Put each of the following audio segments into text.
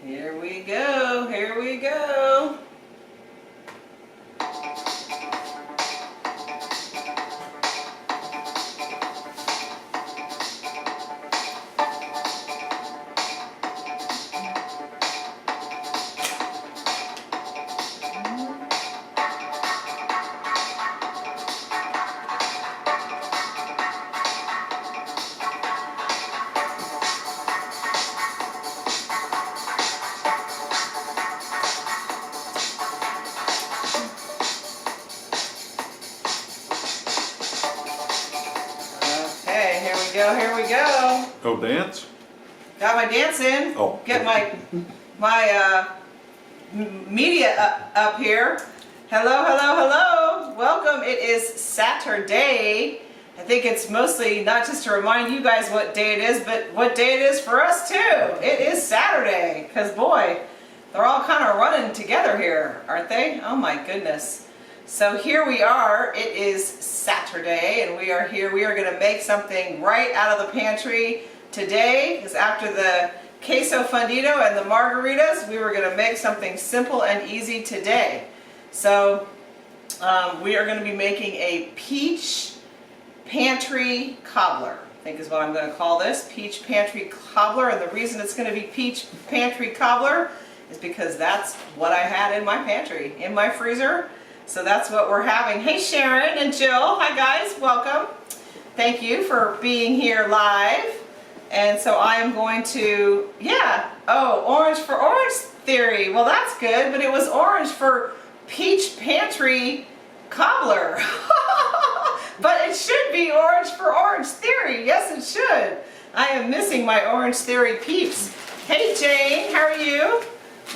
Here we go, here we go. Here we go. Oh, dance? Got my dance in. Oh. Get my media up here. Hello, hello, hello. Welcome. It is Saturday. I think it's mostly not just to remind you guys what day it is, but what day it is for us too. It is Saturday. Because boy, they're all kind of running together here, aren't they? Oh my goodness. So here we are, it is Saturday, and we are here. We are going to make something right out of the pantry today, because after the queso fundido and the margaritas, we were going to make something simple and easy today. So we are going to be making a peach pantry cobbler, I think is what I'm going to call this, peach pantry cobbler. And the reason it's going to be peach pantry cobbler is because that's what I had in my pantry, in my freezer. So that's what we're having. Hey Sharon and Jill, hi guys, welcome. Thank you for being here live. And so I am going to, orange for orange theory. Well, that's good, but it was orange for peach pantry cobbler. But it should be orange for orange theory. Yes, it should. I am missing my orange theory peeps. Hey Jane, how are you?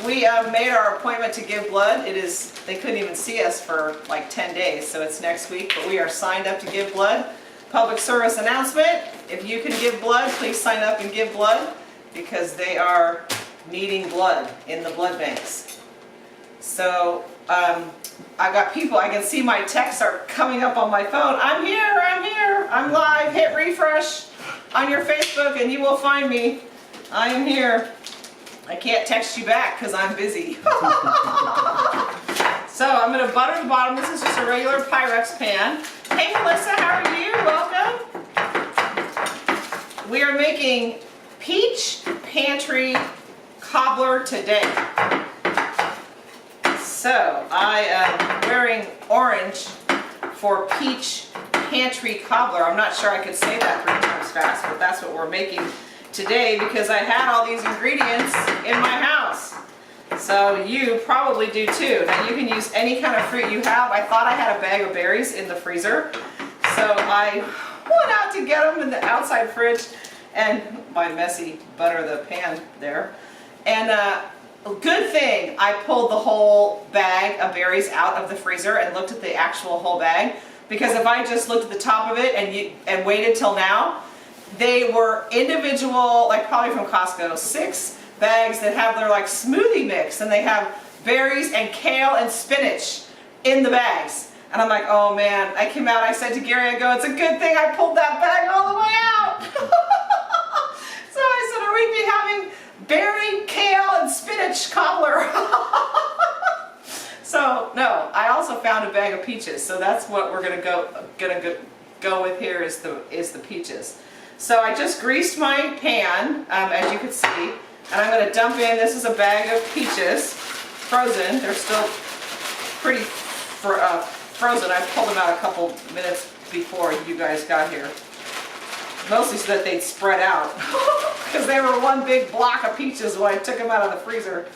We made our appointment to give blood. They couldn't even see us for like 10 days, so it's next week, but we are signed up to give blood. Public service announcement, if you can give blood, please sign up and give blood, because they are needing blood in the blood banks. So I got people, I can see my texts are coming up on my phone. I'm here, I'm live, hit refresh on your Facebook and you will find me. I am here. I can't text you back because I'm busy. So I'm going to butter the bottom. This is just a regular Pyrex pan. Hey Melissa, how are you? Welcome. We are making peach pantry cobbler today. So I am wearing orange for peach pantry cobbler. I'm not sure I could say that 3 times fast, but that's what we're making today because I had all these ingredients in my house. So you probably do too. Now you can use any kind of fruit you have. I thought I had a bag of berries in the freezer, so I went out to get them in the outside fridge, and my messy butter the pan there. And good thing I pulled the whole bag of berries out of the freezer and looked at the actual whole bag, because if I just looked at the top of it and waited till now, they were individual, like probably from Costco, 6 bags that have their like smoothie mix, and they have berries and kale and spinach in the bags. And I'm like, oh man, I came out, I said to Gary, I go, it's a good thing I pulled that bag all the way out. So I said, are we be having berry, kale, and spinach cobbler? So no, I also found a bag of peaches, so that's what we're gonna go with here is the peaches. So I just greased my pan, as you can see, and I'm going to dump in, this is a bag of peaches, frozen. They're still pretty frozen. I pulled them out a couple minutes before you guys got here. Mostly so that they'd spread out, because they were one big block of peaches when I took them out of the freezer.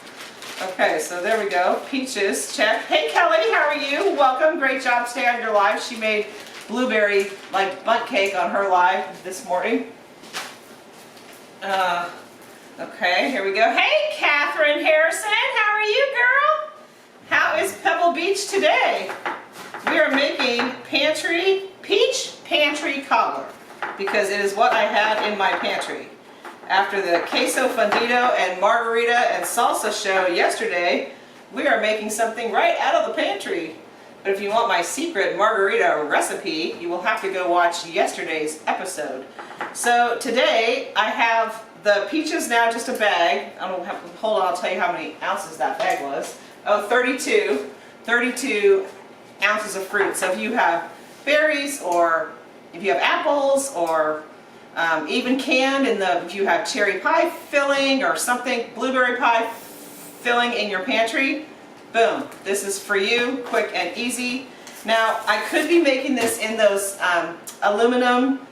Okay, so there we go, peaches, check. Hey Kelly, how are you? Welcome, great job, stay on your live. She made blueberry like bundt cake on her live this morning. Okay, here we go. Hey Catherine Harrison, how are you girl? How is Pebble Beach today? We are making peach pantry cobbler, because it is what I had in my pantry. After the queso fundido and margarita and salsa show yesterday, we are making something right out of the pantry. But if you want my secret margarita recipe, you will have to go watch yesterday's episode. So today I have The peaches now just a bag. I don't have, hold on, I'll tell you how many ounces that bag was. Oh, 32 ounces of fruit. So if you have berries, or if you have apples, or even canned if you have cherry pie filling or something, blueberry pie filling in your pantry, boom, this is for you, quick and easy. Now, I could be making this in those aluminum,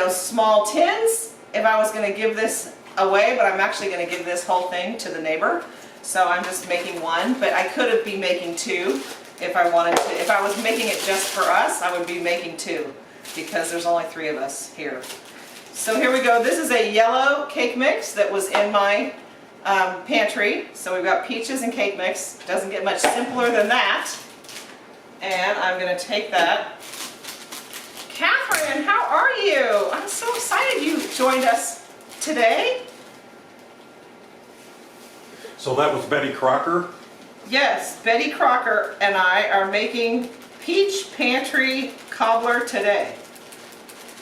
small tins if I was going to give this away, but I'm actually going to give this whole thing to the neighbor. So I'm just making one, but I could be making two if I wanted to. If I was making it just for us, I would be making two because there's only 3 of us here. So here we go. This is a yellow cake mix that was in my pantry. So we've got peaches and cake mix. Doesn't get much simpler than that. And I'm going to take that. Catherine, how are you? I'm so excited you joined us today. So that was Betty Crocker? Yes, Betty Crocker and I are making peach pantry cobbler today.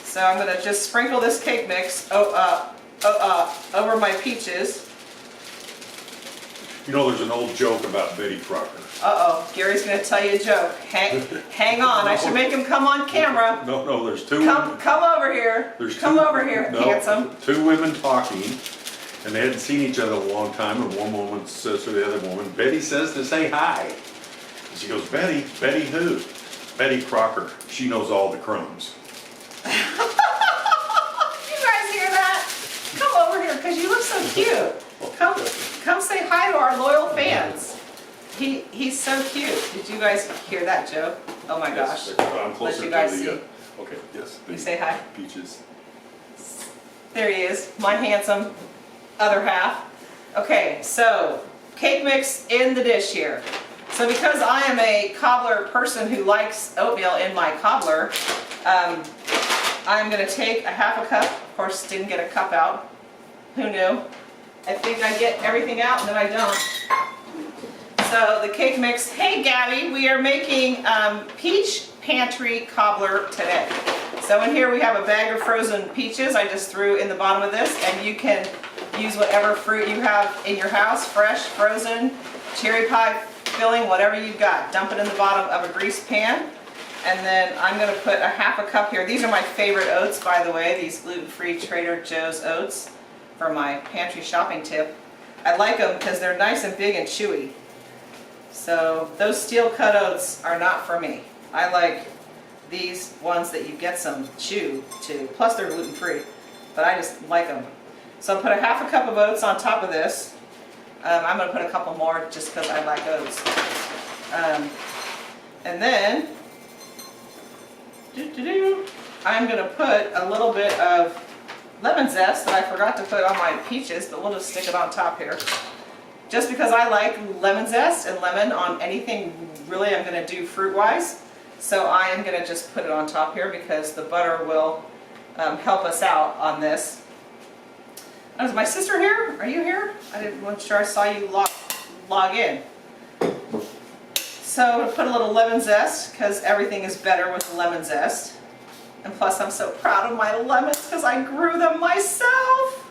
So I'm going to just sprinkle this cake mix over my peaches. You know, there's an old joke about Betty Crocker. Uh-oh, Gary's going to tell you a joke. Hang on, I should make him come on camera. No, there's two. Come over here. Come over here, handsome. 2 women talking, and they hadn't seen each other a long time, and one woman says to the other woman, Betty says to say hi. And she goes, Betty? Betty who? Betty Crocker. She knows all the crumbs. You guys hear that? Come over here, because you look so cute. Come say hi to our loyal fans. He's so cute. Did you guys hear that joke? Oh my gosh. Yes, I'm closer Let you guys to see. Okay, yes. You say hi. Peaches. There he is, my handsome other half. Okay, so cake mix in the dish here. So because I am a cobbler person who likes oatmeal in my cobbler, I'm going to take a half a cup. Of course, didn't get a cup out. Who knew? I think I get everything out and then I don't. So the cake mix. Hey Gabby, we are making peach pantry cobbler today. So in here we have a bag of frozen peaches I just threw in the bottom of this, and you can use whatever fruit you have in your house, fresh, frozen, cherry pie filling, whatever you've got. Dump it in the bottom of a greased pan. And then I'm going to put a half a cup here. These are my favorite oats, by the way, these gluten-free Trader Joe's oats for my pantry shopping tip. I like them because they're nice and big and chewy. So those steel cut oats are not for me. I like these ones that you get some chew to, plus they're gluten-free, but I just like them. So I'll put a half a cup of oats on top of this. I'm going to put a couple more just because I like oats. And then I'm going to put a little bit of lemon zest that I forgot to put on my peaches, but we'll just stick it on top here. Just because I like lemon zest and lemon on anything really I'm going to do fruit-wise. So I am going to just put it on top here because the butter will help us out on this. Oh, is my sister here? Are you here? I wasn't sure I saw you log in. So I'm going to put a little lemon zest because everything is better with lemon zest. And plus I'm so proud of my lemons because I grew them myself.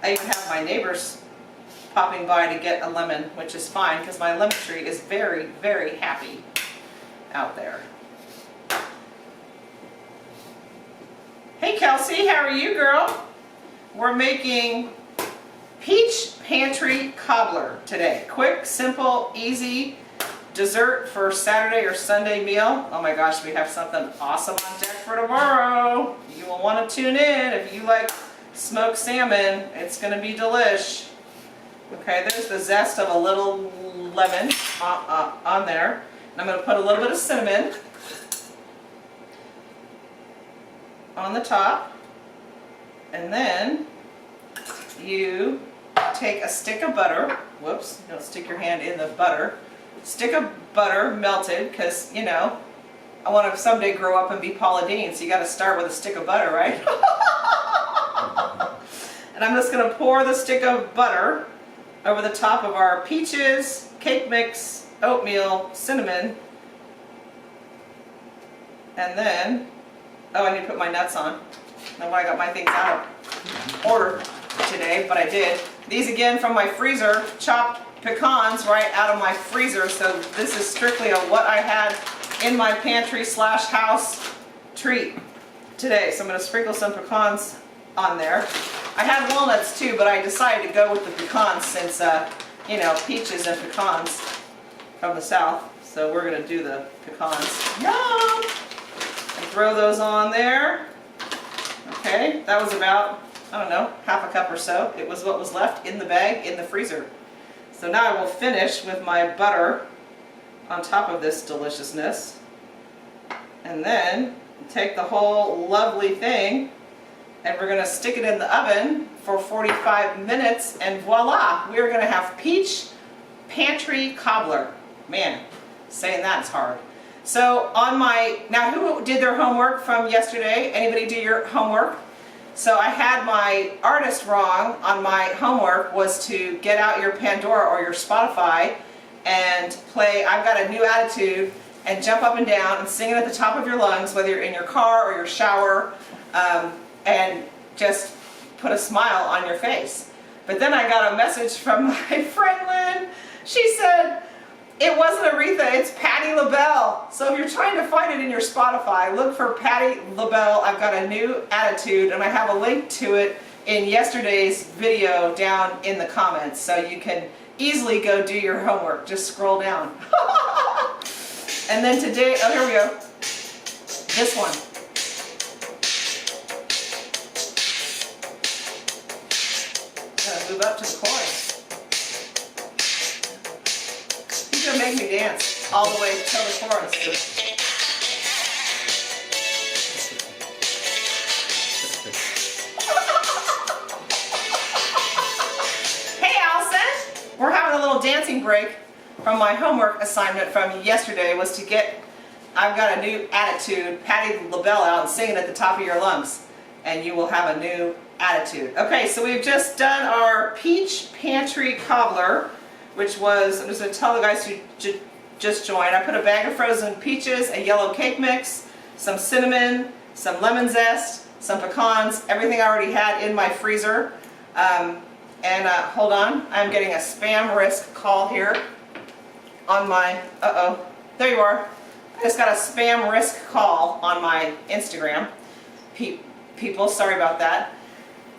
I even have my neighbors popping by to get a lemon, which is fine because my lemon tree is very, very happy out there. Hey Kelsey, how are you, girl? We're making peach pantry cobbler today. Quick, simple, easy dessert for Saturday or Sunday meal. Oh my gosh, we have something awesome on deck for tomorrow. You will want to tune in if you like smoked salmon. It's going to be delish. Okay, there's the zest of a little lemon on there. And I'm going to put a little bit of cinnamon on the top. And then you take a stick of butter. Whoops, don't stick your hand in the butter. Stick of butter melted because, you know, I want to someday grow up and be Paula Deen, so you got to start with a stick of butter, right? And I'm just going to pour the stick of butter over the top of our peaches, cake mix, oatmeal, cinnamon, and then, oh, I need to put my nuts on. Now I got my things out. order today, but I did. These again from my freezer, chopped pecans right out of my freezer. So this is strictly a what I had in my pantry / house treat today. So I'm going to sprinkle some pecans on there. I had walnuts too, but I decided to go with the pecans since, you know, peaches and pecans from the south. So we're going to do the pecans. Yum! And throw those on there. Okay, that was about, I don't know, half a cup or so. It was what was left in the bag in the freezer. So now I will finish with my butter on top of this deliciousness. And then take the whole lovely thing and we're going to stick it in the oven for 45 minutes and voila, we're going to have peach pantry cobbler. Man, saying that's hard. So on my, now who did their homework from yesterday? Anybody do your homework? So I had my artist wrong on my homework was to get out your Pandora or your Spotify and play I've Got a New Attitude and jump up and down and sing it at the top of your lungs, whether you're in your car or your shower, and just put a smile on your face. But then I got a message from my friend Lynn. She said, it wasn't Aretha, it's Patti LaBelle. So if you're trying to find it in your Spotify, look for Patti LaBelle, I've Got a New Attitude, and I have a link to it in yesterday's video down in the comments. So you can easily go do your homework. Just scroll down. And then today, oh, here we go. This one. Gotta move up to the chorus. He's gonna make me dance all the way to the chorus. Hey, Allison! We're having a little dancing break from my homework assignment from yesterday was to get I've Got a New Attitude, Patti LaBelle out and sing it at the top of your lungs and you will have a new attitude. Okay, so we've just done our peach pantry cobbler, which was, I'm just going to tell the guys who just joined, I put a bag of frozen peaches, a yellow cake mix, some cinnamon, some lemon zest, some pecans, everything I already had in my freezer. Hold on, I'm getting a spam risk call here on my, there you are. I just got a spam risk call on my Instagram. People, sorry about that.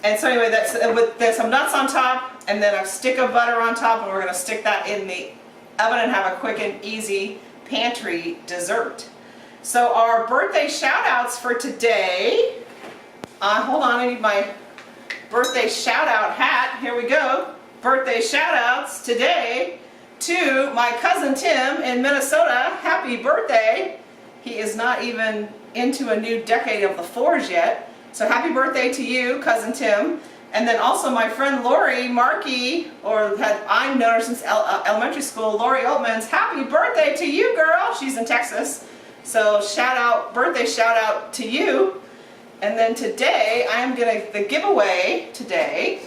And so anyway, that's with this, some nuts on top, and then a stick of butter on top, and we're going to stick that in the oven and have a quick and easy pantry dessert. So our birthday shout outs for today, hold on, I need my birthday shout out hat. Here we go. Birthday shout outs today to my cousin Tim in Minnesota. Happy birthday. He is not even into a new decade of the fours yet. So happy birthday to you, cousin Tim. And then also my friend Lori Markey, I've known her since elementary school, Lori Altman's. Happy birthday to you, girl. She's in Texas. So birthday shout out to you. And then today, the giveaway today,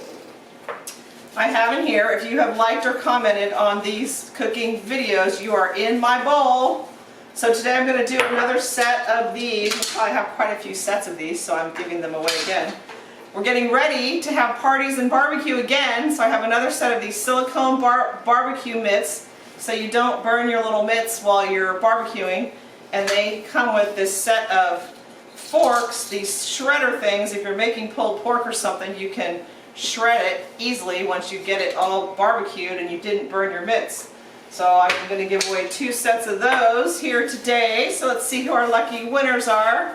I have in here, if you have liked or commented on these cooking videos, you are in my bowl. So today I'm going to do another set of these. We'll probably have quite a few sets of these, so I'm giving them away again. We're getting ready to have parties and barbecue again, so I have another set of these silicone barbecue mitts, so you don't burn your little mitts while you're barbecuing. And they come with this set of forks, these shredder things. If you're making pulled pork or something, you can shred it easily once you get it all barbecued and you didn't burn your mitts. So I'm going to give away 2 sets of those here today. So let's see who our lucky winners are.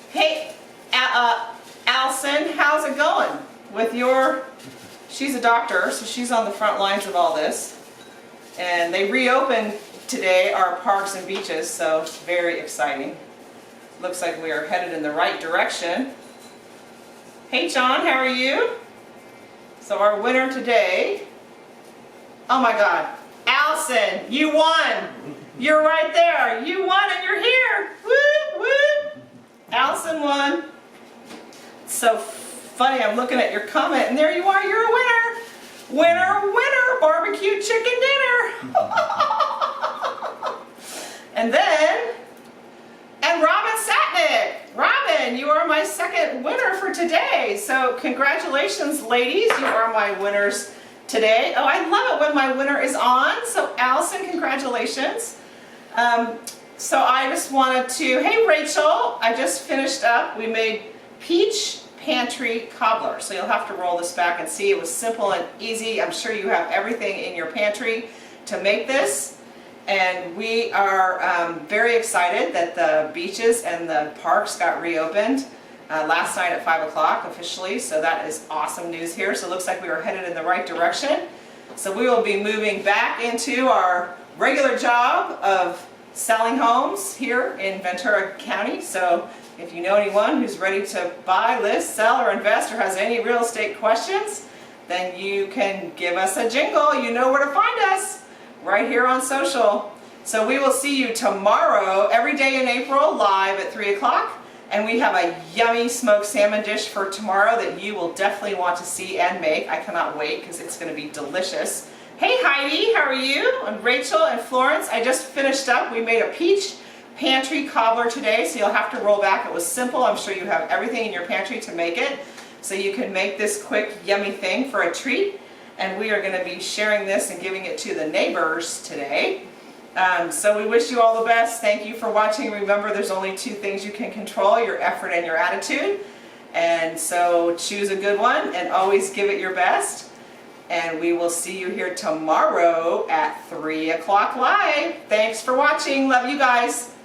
Hey, Allison, how's it going with your, she's a doctor, so she's on the front lines of all this. And they reopened today our parks and beaches, so it's very exciting. Looks like we are headed in the right direction. Hey John, how are you? So our winner today, oh my God, Allison, you won! You're right there, you won and you're here! Woo, woo! Allison won. It's so funny, I'm looking at your comment and there you are, you're a winner! Winner, winner, barbecue chicken dinner! And Robin Satnick! Robin, you are my second winner for today. congratulations, ladies. You are my winners today. Oh, I love it when my winner is on. So Allison, congratulations. So I just wanted to, hey Rachel, I just finished up. We made peach pantry cobbler. So you'll have to roll this back and see. It was simple and easy. I'm sure you have everything in your pantry to make this. And we are very excited that the beaches and the parks got reopened last night at 5 o'clock officially. So that is awesome news here. So it looks like we are headed in the right direction. So we will be moving back into our regular job of selling homes here in Ventura County. So if you know anyone who's ready to buy, list, sell, or invest, or has any real estate questions, then you can give us a jingle. You know where to find us, right here on social. So we will see you tomorrow, every day in April, live at 3 o'clock. And we have a yummy smoked salmon dish for tomorrow that you will definitely want to see and make. I cannot wait because it's going to be delicious. Hey Heidi, how are you? And Rachel and Florence, I just finished up. We made a peach pantry cobbler today, so you'll have to roll back. It was simple. I'm sure you have everything in your pantry to make it. So you can make this quick, yummy thing for a treat. And we are going to be sharing this and giving it to the neighbors today. So we wish you all the best. Thank you for watching. Remember, there's only two things you can control, your effort and your attitude. And so choose a good one and always give it your best. And we will see you here tomorrow at 3 o'clock live. Thanks for watching. Love you guys.